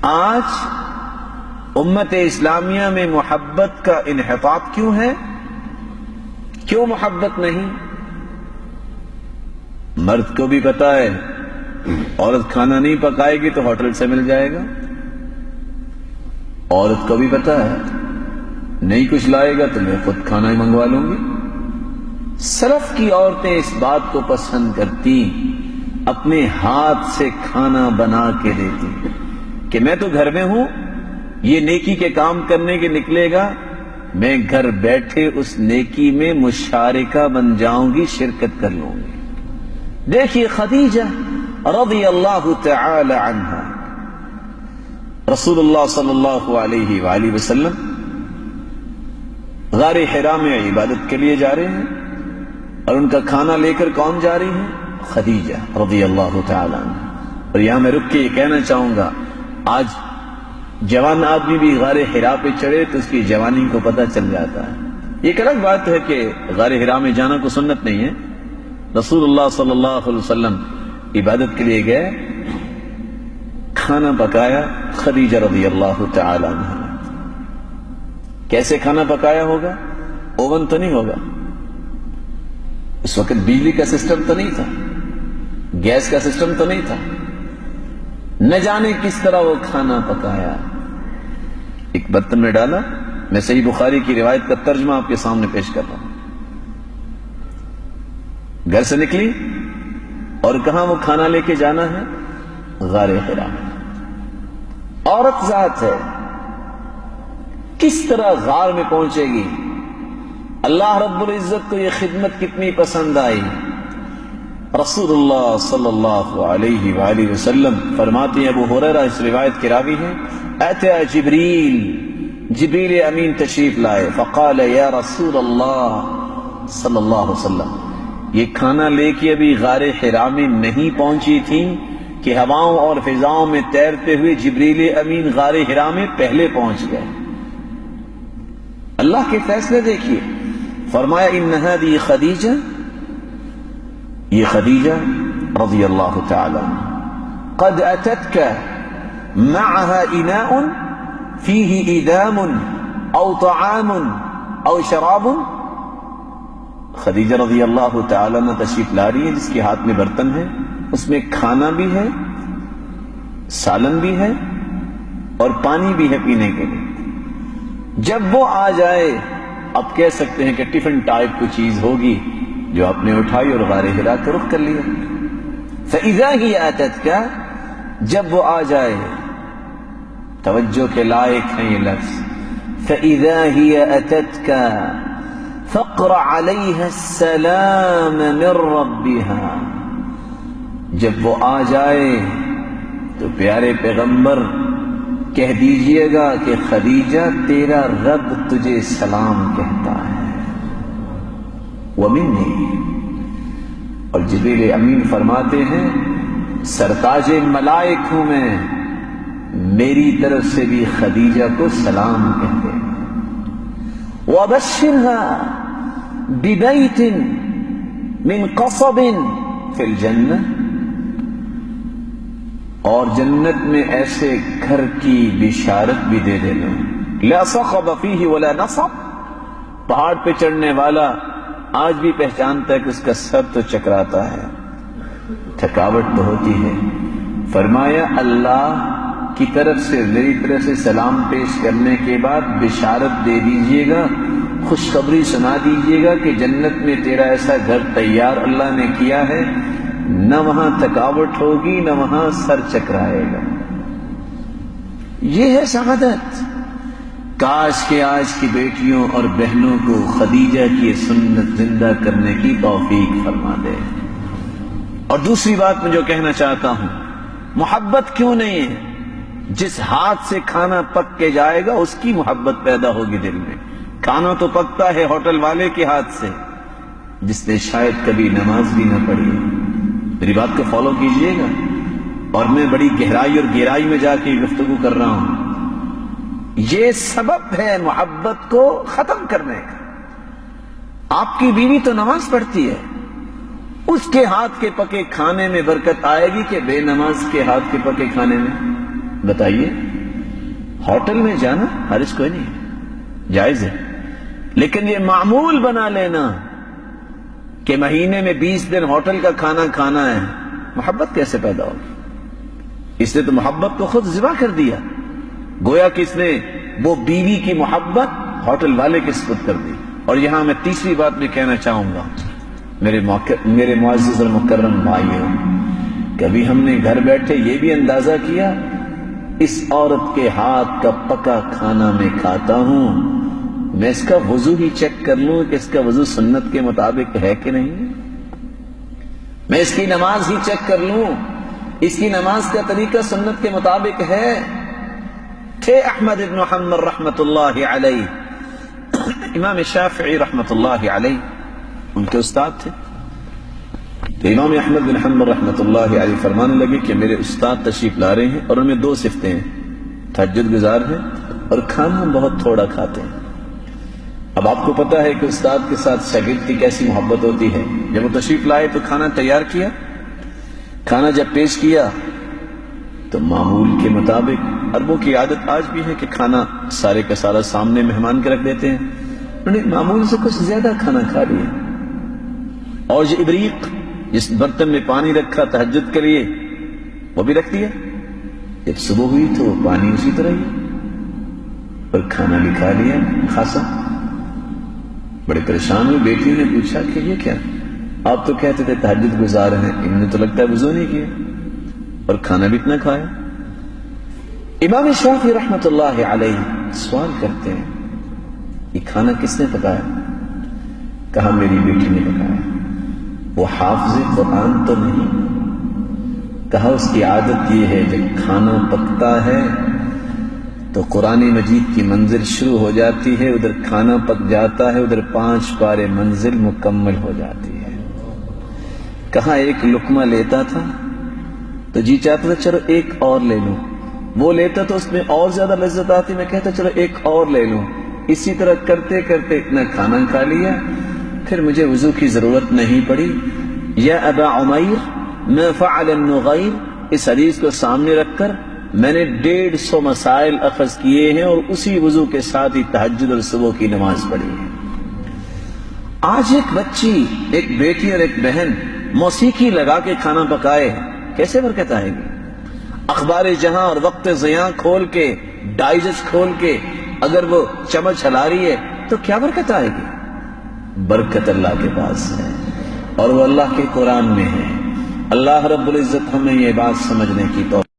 آج امت اسلامیہ میں محبت کا انحطاط کیوں ہے؟ کیوں محبت نہیں؟ مرد کو بھی پتا ہے عورت کھانا نہیں پکائے گی تو ہوٹل سے مل جائے گا، عورت کو بھی پتا ہے نہیں کچھ لائے گا تو میں خود کھانا ہی منگوا لوں گی۔ سلف کی عورتیں اس بات کو پسند کرتی، اپنے ہاتھ سے کھانا بنا کے دیتی کہ میں تو گھر میں ہوں، یہ نیکی کے کام کرنے کے نکلے گا، میں گھر بیٹھے اس نیکی میں مشارکہ بن جاؤں گی، شرکت کر لوں گی۔ دیکھیے خدیجہ رضی اللہ تعالی عنہا، رسول اللہ صلی اللہ علیہ وآلہ وسلم غار حرا میں عبادت کے لیے جا رہے ہیں، اور ان کا کھانا لے کر کون جا رہی ہیں؟ خدیجہ رضی اللہ تعالی عنہ۔ اور یہاں میں رک کے یہ کہنا چاہوں گا، آج جوان آدمی بھی غار حرا پہ چڑھے تو اس کی جوانی کو پتہ چل جاتا ہے۔ یہ ایک الگ بات ہے کہ غار حرا میں جانا کو سنت نہیں ہے، رسول اللہ صلی اللہ علیہ وسلم عبادت کے لیے گئے، کھانا پکایا خدیجہ رضی اللہ تعالی عنہ۔ کیسے کھانا پکایا ہوگا؟ اوون تو نہیں ہوگا، اس وقت بجلی کا سسٹم تو نہیں تھا، گیس کا سسٹم تو نہیں تھا، نہ جانے کس طرح وہ کھانا پکایا۔ ایک برتن میں ڈالا، میں صحیح بخاری کی روایت کا ترجمہ آپ کے سامنے پیش کر رہا ہوں۔ گھر سے نکلی اور کہاں وہ کھانا لے کے جانا ہے؟ غار حرا۔ عورت ذات ہے، کس طرح غار میں پہنچے گی؟ اللہ رب العزت کو یہ خدمت کتنی پسند آئی۔ رسول اللہ صلی اللہ علیہ وآلہ وسلم فرماتے ہیں، ابو ہریرہ اس روایت کے راوی ہیں، اتى جبریل امین تشریف لائے، فقال یا رسول اللہ صلی اللہ علیہ وسلم، یہ کھانا لے کے ابھی غار حرا میں نہیں پہنچی تھی کہ ہواؤں اور فضاؤں میں تیرتے ہوئے جبریل امین غار حرا میں پہلے پہنچ گئے۔ اللہ کے فیصلے دیکھیے، فرمایا ان هذه خدیجہ، یہ خدیجہ رضی اللہ تعالی عنہ، قد اتتك معها اناء فيه ادام او طعام او شراب۔ خدیجہ رضی اللہ تعالی عنہ تشریف لا رہی ہے جس کے ہاتھ میں برتن ہے، اس میں کھانا بھی ہے، سالن بھی ہے اور پانی بھی ہے پینے کے لیے۔ جب وہ آ جائے، اب کہہ سکتے ہیں کہ ٹفن ٹائپ کوئی چیز ہوگی جو آپ نے اٹھائی اور غار حرا کا رخ کر لیا۔ فَإِذَا هِيَ أَتَتْكَ، جب وہ آ جائے، توجہ کے لائق ہیں یہ لفظ، فَإِذَا هِيَ أَتَتْكَ فَاقْرَ عَلَيْهَا السَّلَامَ مِن رَبِّهَا، جب وہ آ جائے تو پیارے پیغمبر کہہ دیجئے گا کہ خدیجہ تیرا رب تجھے سلام کہتا ہے، وَمِنِّي، اور جبریل امین فرماتے ہیں سرتاج ملائک ہوں میں، میری طرف سے بھی خدیجہ کو سلام کہتے ہیں۔ وَبَشِّرْهَا بِبَيْتٍ مِّن قَصَبٍ فِي الْجَنَّةِ، اور جنت میں ایسے گھر کی بشارت بھی دے دینا، لا صخب فیہ ولا نصب، پہاڑ پہ چڑھنے والا آج بھی پہچانتا ہے کہ اس کا سر تو چکراتا ہے، تھکاوٹ تو ہوتی ہے۔ فرمایا اللہ کی طرف سے، میری طرف سے سلام پیش کرنے کے بعد بشارت دے دیجئے گا، خوشخبری سنا دیجئے گا کہ جنت میں تیرا ایسا گھر تیار اللہ نے کیا ہے، نہ وہاں تھکاوٹ ہوگی نہ وہاں سر چکرائے گا۔ یہ ہے سعادت۔ کاش کہ آج کی بیٹیوں اور بہنوں کو خدیجہ کی سنت زندہ کرنے کی توفیق فرما دے۔ اور دوسری بات میں جو کہنا چاہتا ہوں، محبت کیوں نہیں ہے؟ جس ہاتھ سے کھانا پک کے جائے گا اس کی محبت پیدا ہوگی دل میں۔ کھانا تو پکتا ہے ہوٹل والے کے ہاتھ سے، جس نے شاید کبھی نماز بھی نہ پڑھی۔ میری بات کو فالو کیجئے گا، اور میں بڑی گہرائی اور گہرائی میں جا کے گفتگو کر رہا ہوں۔ یہ سبب ہے محبت کو ختم کرنے کا۔ آپ کی بیوی تو نماز پڑھتی ہے، اس کے ہاتھ کے پکے کھانے میں برکت آئے گی کہ بے نماز کے ہاتھ کے پکے کھانے میں؟ بتائیے، ہوٹل میں جانا حرج کوئی نہیں ہے، جائز ہے، لیکن یہ معمول بنا لینا کہ مہینے میں 20 دن ہوٹل کا کھانا کھانا ہے، محبت کیسے پیدا ہوگی؟ اس نے تو محبت کو خود ذبح کر دیا، گویا کہ اس نے وہ بیوی کی محبت ہوٹل والے کے سپرد کر دی۔ اور یہاں میں تیسری بات بھی کہنا چاہوں گا، میرے معزز اور مکرم بھائیوں، کبھی ہم نے گھر بیٹھے یہ بھی اندازہ کیا اس عورت کے ہاتھ کا پکا کھانا میں کھاتا ہوں، میں اس کا وضو ہی چیک کر لوں کہ اس کا وضو سنت کے مطابق ہے کہ نہیں، میں اس کی نماز ہی چیک کر لوں اس کی نماز کا طریقہ سنت کے مطابق ہے۔ تھے احمد بن حنبل رحمت اللہ علیہ، امام شافعی رحمت اللہ علیہ ان کے استاد تھے، تو امام احمد بن حنبل رحمت اللہ علیہ فرمانے لگے کہ میرے استاد تشریف لا رہے ہیں اور ان میں 2 صفتیں ہیں، تہجد گزار ہیں اور کھانا بہت تھوڑا کھاتے ہیں۔ اب آپ کو پتا ہے کہ استاد کے ساتھ شاگرد کی کیسی محبت ہوتی ہے، جب وہ تشریف لائے تو کھانا تیار کیا، کھانا جب پیش کیا تو معمول کے مطابق، عربوں کی عادت آج بھی ہے کہ کھانا سارے کا سارا سامنے مہمان کے رکھ دیتے ہیں، انہوں نے معمول سے کچھ زیادہ کھانا کھا لیا، اور جو ابریق جس برتن میں پانی رکھا تہجد کے لیے وہ بھی رکھ دیا، جب صبح ہوئی تو وہ پانی اسی طرح ہی اور کھانا بھی کھا لیا خاصا۔ بڑے پریشان ہوئے، بیٹی نے پوچھا کہ یہ کیا، آپ تو کہتے تھے تہجد گزار ہیں، انہوں نے تو لگتا ہے وضو نہیں کیا اور کھانا بھی اتنا کھایا۔ امام شافعی رحمت اللہ علیہ سوال کرتے ہیں یہ کھانا کس نے پکایا؟ کہا میری بیٹی نے پکایا۔ وہ حافظ قرآن تو نہیں؟ کہا اس کی عادت یہ ہے جب کھانا پکتا ہے تو قرآن مجید کی منزل شروع ہو جاتی ہے، ادھر کھانا پک جاتا ہے، ادھر 5 پارے منزل مکمل ہو جاتی ہے۔ کہا ایک لقمہ لیتا تھا تو جی چاہتا تھا چلو ایک اور لے لوں، وہ لیتا تو اس میں اور زیادہ لذت آتی، میں کہتا چلو ایک اور لے لوں، اسی طرح کرتے کرتے اتنا کھانا کھا لیا، پھر مجھے وضو کی ضرورت نہیں پڑی۔ یا ابا عمیر ما فعل النغیر، اس حدیث کو سامنے رکھ کر میں نے 150 مسائل اخذ کیے ہیں اور اسی وضو کے ساتھ ہی تہجد اور صبح کی نماز پڑھی ہے۔ آج ایک بچی، ایک بیٹی اور ایک بہن موسیقی لگا کے کھانا پکائے، کیسے برکت آئے گی؟ اخبار جہاں اور وقت ضیاء کھول کے، ڈائجسٹ کھول کے اگر وہ چمچ ہلا رہی ہے تو کیا برکت آئے گی؟ برکت اللہ کے پاس ہے اور وہ اللہ کے قرآن میں ہے۔ اللہ رب العزت ہمیں یہ بات سمجھنے کی توفیق